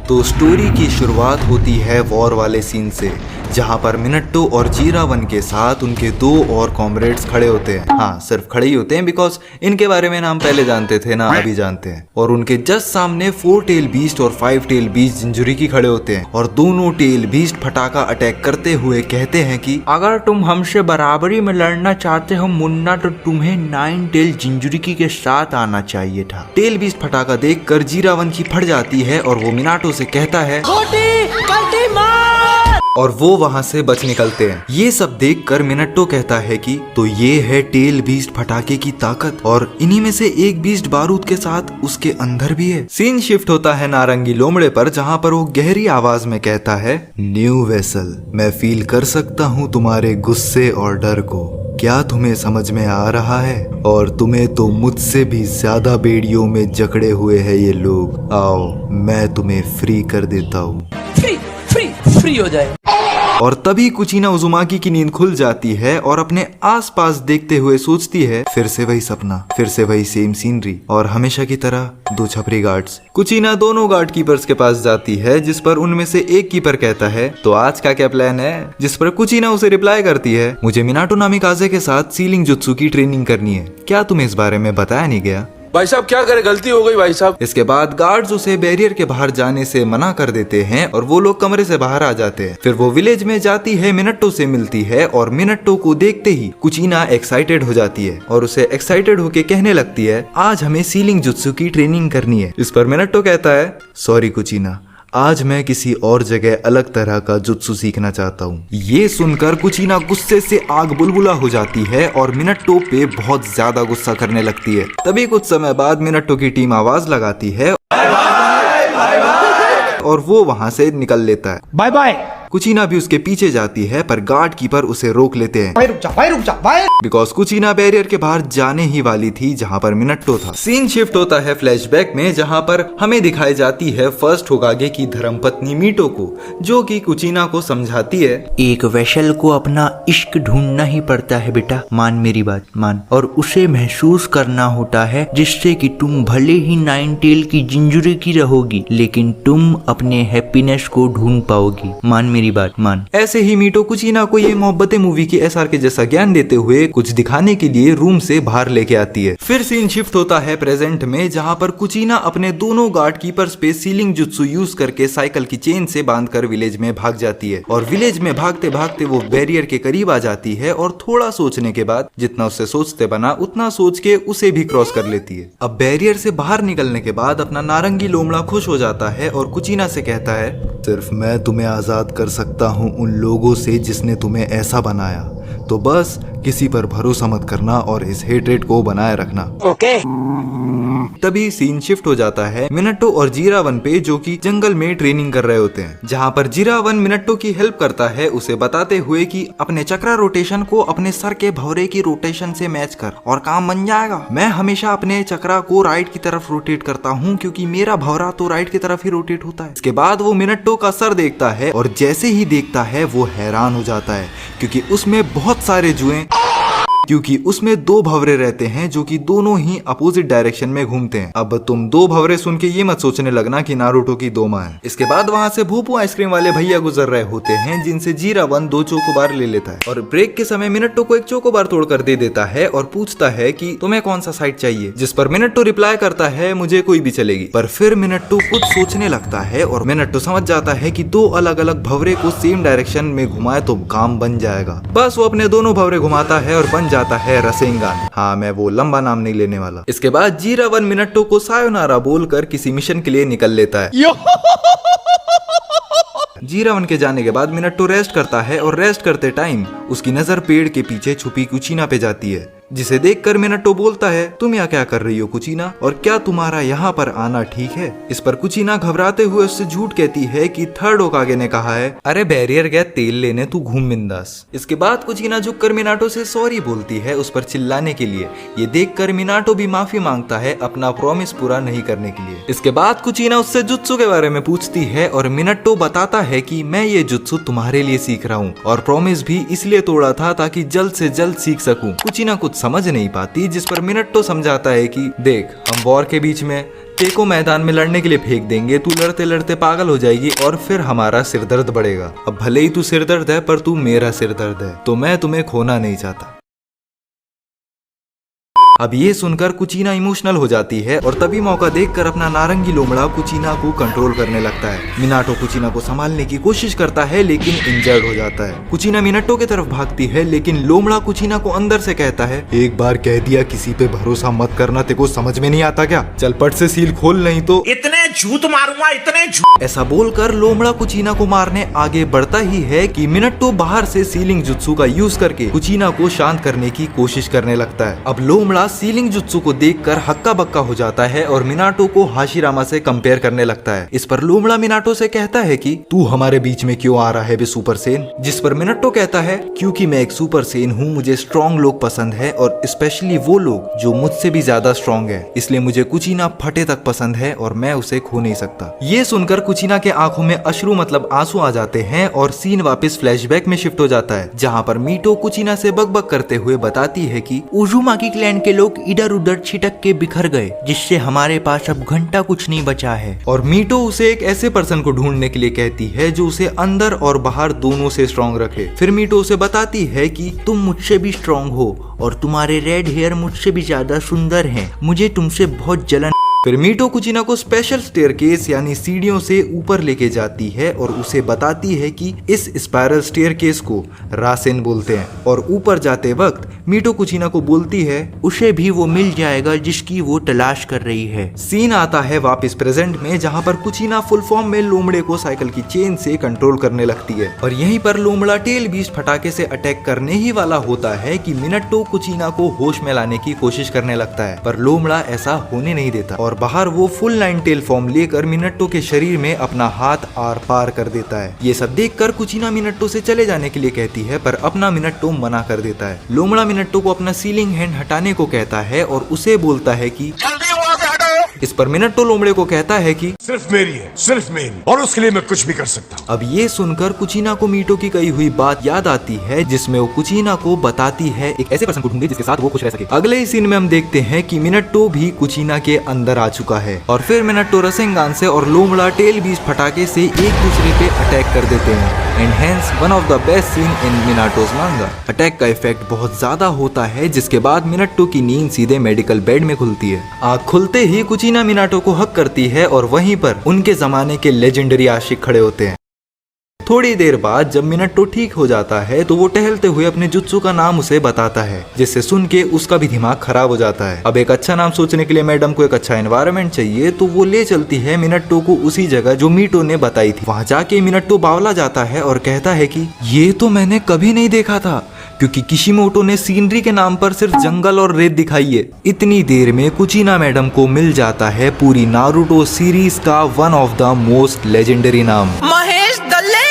तो स्टोरी की शुरुआत होती है वॉर वाले सीन से, जहाँ पर मिनट्टो और जीरावन के साथ उनके 2 और कॉमरेड्स खड़े होते हैं। हाँ, सिर्फ खड़े ही होते हैं बिकॉज इनके बारे में ना हम पहले जानते थे ना अभी जानते हैं। और उनके जस्ट सामने 4 टेल बीस्ट और 5 टेल बीस्ट जिंजुरिकी खड़े होते हैं और दोनों टेल बीस्ट फटाका अटैक करते हुए कहते हैं कि अगर तुम हमसे बराबरी में लड़ना चाहते हो मुन्ना, तो तुम्हें 9 टेल जिंजुरिकी के साथ आना चाहिए था। टेल बीस्ट फटाका देखकर जीरावन की फट जाती है और वो मिनाटो से कहता है और वो वहाँ से बच निकलते हैं। ये सब देखकर मिनट्टो कहता है कि तो ये है टेल बीस्ट फटाके की ताकत, और इन्हीं में से एक बीस्ट बारूद के साथ उसके अंदर भी है। सीन शिफ्ट होता है नारंगी लोमड़े पर, जहाँ पर वो गहरी आवाज में कहता है, न्यू वेसल, मैं फील कर सकता हूँ तुम्हारे गुस्से और डर को। क्या तुम्हें समझ में आ रहा है? और तुम्हें तो मुझसे भी ज्यादा बेड़ियों में जकड़े हुए हैं ये लोग। आओ, मैं तुम्हें फ्री कर देता हूँ। फ्री हो जाए। और तभी कुचीना उजुमाकी की नींद खुल जाती है और अपने आसपास देखते हुए सोचती है, फिर से वही सपना, फिर से वही सेम सीनरी और हमेशा की तरह 2 छपरी गार्ड्स। कुचीना दोनों गार्ड कीपर्स के पास जाती है, जिस पर उनमें से एक कीपर कहता है, तो आज का क्या प्लान है? जिस पर कुचीना उसे रिप्लाई करती है, मुझे मिनाटो नामिकाजे के साथ सीलिंग जुत्सु की ट्रेनिंग करनी है। क्या तुम्हें इस बारे में बताया नहीं गया? भाई साहब क्या करे, गलती हो गई भाई साहब। इसके बाद गार्ड्स उसे बैरियर के बाहर जाने से मना कर देते हैं और वो लोग कमरे से बाहर आ जाते हैं। फिर वो विलेज में जाती है, मिनट्टो से मिलती है और मिनट्टो को देखते ही कुचीना एक्साइटेड हो जाती है और उसे एक्साइटेड होके कहने लगती है, आज हमें सीलिंग जुत्सु की ट्रेनिंग करनी है। इस पर मिनट्टो कहता है, सॉरी कुचीना, आज मैं किसी और जगह अलग तरह का जुत्सु सीखना चाहता हूँ। ये सुनकर कुचीना गुस्से से आग बुलबुला हो जाती है और मिनट्टो पे बहुत ज्यादा गुस्सा करने लगती है। तभी कुछ समय बाद मिनट्टो की टीम आवाज लगाती है और वो वहाँ से निकल लेता है। Bye bye. कुचीना भी उसके पीछे जाती है, पर गार्ड कीपर उसे रोक लेते हैं। भाई रुक जा। बिकॉज कुचीना बैरियर के बाहर जाने ही वाली थी जहाँ पर मिनट्टो था। सीन शिफ्ट होता है फ्लैशबैक में, जहाँ पर हमें दिखाई जाती है फर्स्ट होकागे की धर्मपत्नी मीटो को, जो कि कुचीना को समझाती है, एक वेसल को अपना इश्क ढूंढना ही पड़ता है बेटा, मान मेरी बात मान, और उसे महसूस करना होता है, जिससे कि तुम भले ही 9 टेल की जिंजुरिकी रहोगी, लेकिन तुम अपने हैप्पीनेस को ढूंढ पाओगी, मान मेरी बात मान। ऐसे ही मीटो कुचीना को ये मोहब्बतें मूवी के एसआर के जैसा ज्ञान देते हुए कुछ दिखाने के लिए रूम से बाहर लेके आती है। फिर सीन शिफ्ट होता है प्रेजेंट में, जहाँ पर कुचीना अपने दोनों गार्ड कीपर्स पे सीलिंग जुत्सु यूज करके साइकिल की चेन से बांधकर विलेज में भाग जाती है और विलेज में भागते भागते वो बैरियर के करीब आ जाती है और थोड़ा सोचने के बाद, जितना उससे सोचते बना उतना सोच के उसे भी क्रॉस कर लेती है। अब बैरियर से बाहर निकलने के बाद अपना नारंगी लोमड़ा खुश हो जाता है और कुचीना से कहता है, सिर्फ मैं तुम्हें आजाद कर सकता हूँ उन लोगों से जिसने तुम्हें ऐसा बनाया, तो बस किसी पर भरोसा मत करना और इस हेट्रेट को बनाए रखना। ओके। तभी सीन शिफ्ट हो जाता है मिनट्टो और जीरावन पे, जो कि जंगल में ट्रेनिंग कर रहे होते हैं, जहाँ पर जीरावन मिनट्टो की हेल्प करता है, उसे बताते हुए कि अपने चक्रा रोटेशन को अपने सर के भौरे की रोटेशन से मैच कर और काम बन जाएगा। मैं हमेशा अपने चक्रा को राइट की तरफ रोटेट करता हूँ क्योंकि मेरा भौरा तो राइट की तरफ ही रोटेट होता है। इसके बाद वो मिनट्टो का सर देखता है और जैसे ही देखता है वो हैरान हो जाता है क्योंकि उसमें बहुत सारे जुएं, क्योंकि उसमें 2 भंवरे रहते हैं जो कि दोनों ही अपोजिट डायरेक्शन में घूमते हैं। अब तुम 2 भंवरे सुन के ये मत सोचने लगना कि नारुतो की 2 माँ है। इसके बाद वहाँ से भूपू आइसक्रीम वाले भैया गुजर रहे होते हैं, जिनसे जीरावन 2 चोकोबार ले लेता है और ब्रेक के समय मिनट्टो को एक चोकोबार तोड़कर दे देता है और पूछता है कि तुम्हें कौन सा साइड चाहिए, जिस पर मिनट्टो रिप्लाई करता है, मुझे कोई भी चलेगी। पर फिर मिनट्टो कुछ सोचने लगता है और मिनट्टो समझ जाता है कि 2 अलग अलग भंवरे को सेम डायरेक्शन में घुमाए तो काम बन जाएगा। बस वो अपने दोनों भंवरे घुमाता है और बन जाता है रसेंगान। हाँ, मैं वो लंबा नाम नहीं लेने वाला। इसके बाद जीरावन मिनट्टो को सायोनारा बोलकर किसी मिशन के लिए निकल लेता है। जीरावन के जाने के बाद मिनट्टो रेस्ट करता है और रेस्ट करते टाइम उसकी नजर पेड़ के पीछे छुपी कुचीना पे जाती है, जिसे देखकर मिनट्टो बोलता है, तुम यहाँ क्या कर रही हो कुचीना, और क्या तुम्हारा यहाँ पर आना ठीक है? इस पर कुचीना घबराते हुए उससे झूठ कहती है कि 3rd होकागे ने कहा है, अरे बैरियर गया तेल लेने, तू घूम बिंदास। इसके बाद कुचीना झुककर मिनाटो से सॉरी बोलती है उस पर चिल्लाने के लिए। ये देखकर मिनाटो भी माफी मांगता है अपना प्रॉमिस पूरा नहीं करने के लिए। इसके बाद कुचीना उससे जुत्सु के बारे में पूछती है और मिनट्टो बताता है कि मैं ये जुत्सु तुम्हारे लिए सीख रहा हूँ और प्रॉमिस भी इसलिए तोड़ा था ताकि जल्द से जल्द सीख सकूं। कुचीना कुछ समझ नहीं पाती, जिस पर मिनट्टो समझाता है कि देख, हम वॉर के बीच में ते को मैदान में लड़ने के लिए फेंक देंगे, तू लड़ते लड़ते पागल हो जाएगी और फिर हमारा सिरदर्द बढ़ेगा। अब भले ही तू सिरदर्द है पर तू मेरा सिरदर्द है, तो मैं तुम्हें खोना नहीं चाहता। अब ये सुनकर कुचीना इमोशनल हो जाती है और तभी मौका देखकर अपना नारंगी लोमड़ा कुचीना को कंट्रोल करने लगता है। मिनाटो कुचीना को संभालने की कोशिश करता है लेकिन इंजर्ड हो जाता है। कुचीना मिनाटो की तरफ भागती है लेकिन लोमड़ा कुचीना को अंदर से कहता है, एक बार कह दिया किसी पे भरोसा मत करना, तेरे को समझ में नहीं आता क्या? चल पट से सील खोल नहीं तो इतने झूठ मारूंगा, इतने झूठ। ऐसा बोलकर लोमड़ा कुचीना को मारने आगे बढ़ता ही है कि मिनाटो बाहर से सीलिंग जुत्सु का यूज करके कुचीना को शांत करने की कोशिश करने लगता है। अब लोमड़ा सीलिंग जुत्सु को देखकर हक्का बक्का हो जाता है और मिनाटो को हाशिरामा से कंपेयर करने लगता है। इस पर लोमड़ा मिनाटो से कहता है कि तू हमारे बीच में क्यों आ रहा है बे सुपर सेन? जिस पर मिनाटो कहता है, क्योंकि मैं एक सुपर सेन हूँ, मुझे स्ट्रॉन्ग लोग पसंद है और स्पेशली वो लोग जो मुझसे भी ज्यादा स्ट्रॉन्ग है, इसलिए मुझे कुचीना फटे तक पसंद है और मैं उसे खो नहीं सकता। ये सुनकर कुचीना के आंखों में अश्रु मतलब आंसू आ जाते हैं और सीन वापस फ्लैशबैक में शिफ्ट हो जाता है, जहाँ पर मीटो कुचीना से बकबक करते हुए बताती है कि उजुमाकी क्लैन के लोग इधर उधर छिटक के बिखर गए, जिससे हमारे पास अब घंटा कुछ नहीं बचा है। और मीटो उसे एक ऐसे पर्सन को ढूंढने के लिए कहती है जो उसे अंदर और बाहर दोनों से स्ट्रॉन्ग रखे। फिर मीटो उसे बताती है कि तुम मुझसे भी स्ट्रॉन्ग हो और तुम्हारे रेड हेयर मुझसे भी ज्यादा सुंदर हैं। मुझे तुमसे बहुत जलन। फिर मीटो कुचीना को स्पेशल स्टेयरकेस यानी सीढ़ियों से ऊपर लेके जाती है और उसे बताती है कि इस स्पाइरल स्टेयरकेस को रासेन बोलते हैं। और ऊपर जाते वक्त मीटो कुचीना को बोलती है उसे भी वो मिल जाएगा जिसकी वो तलाश कर रही है। सीन आता है वापस प्रेजेंट में, जहाँ पर कुचीना फुल फॉर्म में लोमड़े को साइकिल की चेन से कंट्रोल करने लगती है और यहीं पर लोमड़ा टेल बीस्ट फटाके से अटैक करने ही वाला होता है कि मिनाटो कुचीना को होश में लाने की कोशिश करने लगता है, पर लोमड़ा ऐसा होने नहीं देता और बाहर वो फुल 9 टेल फॉर्म लेकर मिनाटो के शरीर में अपना हाथ आर पार कर देता है। ये सब देखकर कुचीना मिनाटो से चले जाने के लिए कहती है, पर अपना मिनाटो मना कर देता है। लोमड़ा मिनाटो को अपना सीलिंग हैंड हटाने को कहता है और उसे बोलता है कि जल्दी वहाँ से हटो। इस पर मिनाटो लोमड़े को कहता है कि सिर्फ मेरी है, सिर्फ मेरी, और उसके लिए मैं कुछ भी कर सकता हूँ। अब ये सुनकर कुचीना को मीटो की कही हुई बात याद आती है, जिसमें वो कुचीना को बताती है एक ऐसे पर्सन को ढूंढे जिसके साथ वो खुश रह सके। अगले ही सीन में हम देखते हैं कि मिनाटो भी कुचीना के अंदर आ चुका है और फिर मिनाटो रसेंगान से और लोमड़ा टेल बीज फटाके से एक दूसरे पे अटैक कर देते हैं and hence one of the best scene in Minato's manga. Attack का इफेक्ट बहुत ज्यादा होता है, जिसके बाद मिनाटो की नींद सीधे मेडिकल बेड में खुलती है। आँख खुलते ही कुचीना मिनाटो को हक करती है और वहीं पर उनके जमाने के लेजेंडरी आशिक खड़े होते हैं। थोड़ी देर बाद जब मिनाटो ठीक हो जाता है तो वो टहलते हुए अपने जुत्सु का नाम उसे बताता है, जिससे सुन के उसका भी दिमाग खराब हो जाता है। अब एक अच्छा नाम सोचने के लिए मैडम को एक अच्छा एनवायरनमेंट चाहिए, तो वो ले चलती है मिनाटो को उसी जगह जो मीटो ने बताई थी। वहाँ जाके मिनाटो बावला जाता है और कहता है कि ये तो मैंने कभी नहीं देखा था, क्योंकि किशिमोटो ने सीनरी के नाम पर सिर्फ जंगल और रेत दिखाई है। इतनी देर में कुचीना मैडम को मिल जाता है पूरी नारुतो सीरीज का one of the most legendary नाम, महेश दल्ले।